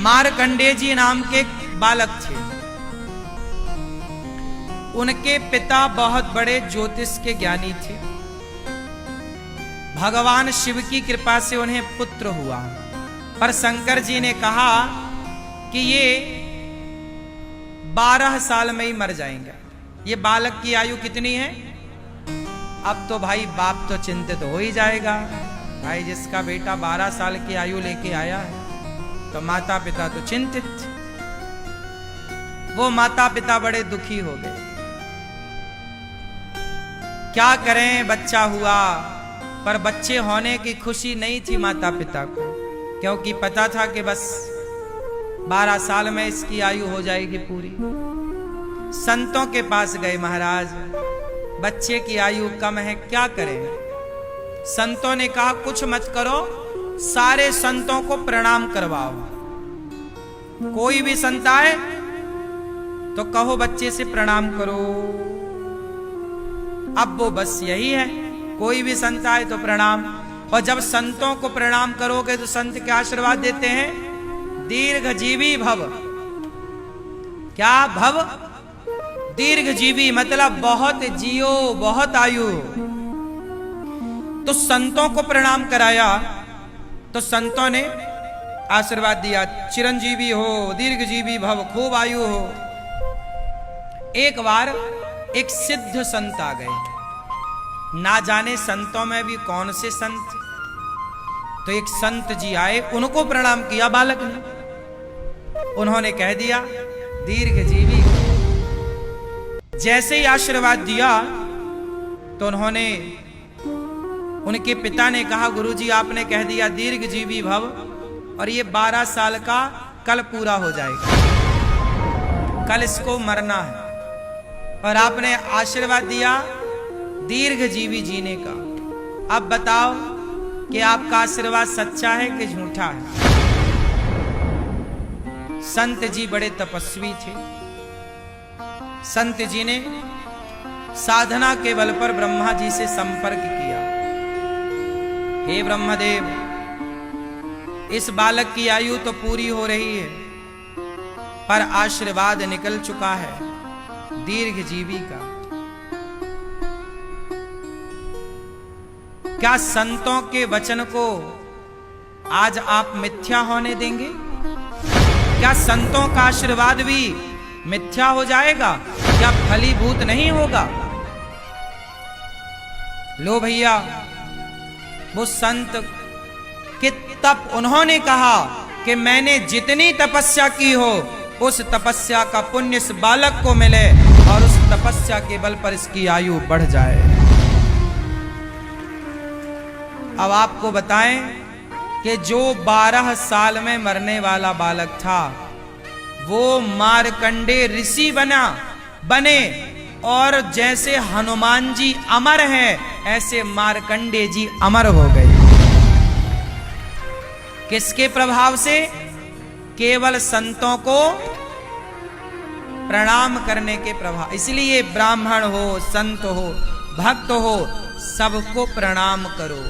मार्कंडेय जी नाम के बालक थे। उनके पिता बहुत बड़े ज्योतिष के ज्ञानी थे। भगवान शिव की कृपा से उन्हें पुत्र हुआ, पर शंकर जी ने कहा कि ये 12 साल में ही मर जाएंगे। ये बालक की आयु कितनी है? अब तो भाई बाप तो चिंतित हो ही जाएगा। भाई जिसका बेटा 12 साल की आयु लेके आया है, तो माता पिता तो चिंतित। वो माता पिता बड़े दुखी हो गए। क्या करें, बच्चा हुआ, पर बच्चे होने की खुशी नहीं थी माता पिता को, क्योंकि पता था कि बस 12 साल में इसकी आयु हो जाएगी पूरी। संतों के पास गए, महाराज बच्चे की आयु कम है, क्या करें? संतों ने कहा कुछ मत करो, सारे संतों को प्रणाम करवाओ। कोई भी संत आए तो कहो बच्चे से प्रणाम करो। अब वो बस यही है, कोई भी संत आए तो प्रणाम। और जब संतों को प्रणाम करोगे तो संत क्या आशीर्वाद देते हैं? दीर्घजीवी भव। क्या भव? दीर्घजीवी, मतलब बहुत जियो, बहुत आयु। तो संतों को प्रणाम कराया तो संतों ने आशीर्वाद दिया, चिरंजीवी हो, दीर्घजीवी भव, खूब आयु हो। एक बार एक सिद्ध संत आ गए। ना जाने संतों में भी कौन से संत। तो एक संत जी आए, उनको प्रणाम किया बालक ने। उन्होंने कह दिया दीर्घजीवी। जैसे ही आशीर्वाद दिया तो उन्होंने, उनके पिता ने कहा गुरुजी आपने कह दिया दीर्घजीवी भव, और ये 12 साल का कल पूरा हो जाएगा, कल इसको मरना है, और आपने आशीर्वाद दिया दीर्घजीवी जीने का। अब बताओ कि आपका आशीर्वाद सच्चा है कि झूठा है? संत जी बड़े तपस्वी थे। संत जी ने साधना के बल पर ब्रह्मा जी से संपर्क किया। हे ब्रह्मदेव, इस बालक की आयु तो पूरी हो रही है, पर आशीर्वाद निकल चुका है दीर्घजीवी का। क्या संतों के वचन को आज आप मिथ्या होने देंगे? क्या संतों का आशीर्वाद भी मिथ्या हो जाएगा? क्या फलीभूत नहीं होगा? लो भैया, वो संत के तप, उन्होंने कहा कि मैंने जितनी तपस्या की हो उस तपस्या का पुण्य इस बालक को मिले, और उस तपस्या के बल पर इसकी आयु बढ़ जाए। अब आपको बताएं कि जो 12 साल में मरने वाला बालक था, वो मार्कंडेय ऋषि बने, और जैसे हनुमान जी अमर हैं, ऐसे मार्कंडेय जी अमर हो गए। किसके प्रभाव से? केवल संतों को प्रणाम करने के प्रभाव। इसलिए ब्राह्मण हो, संत हो, भक्त हो, सबको प्रणाम करो।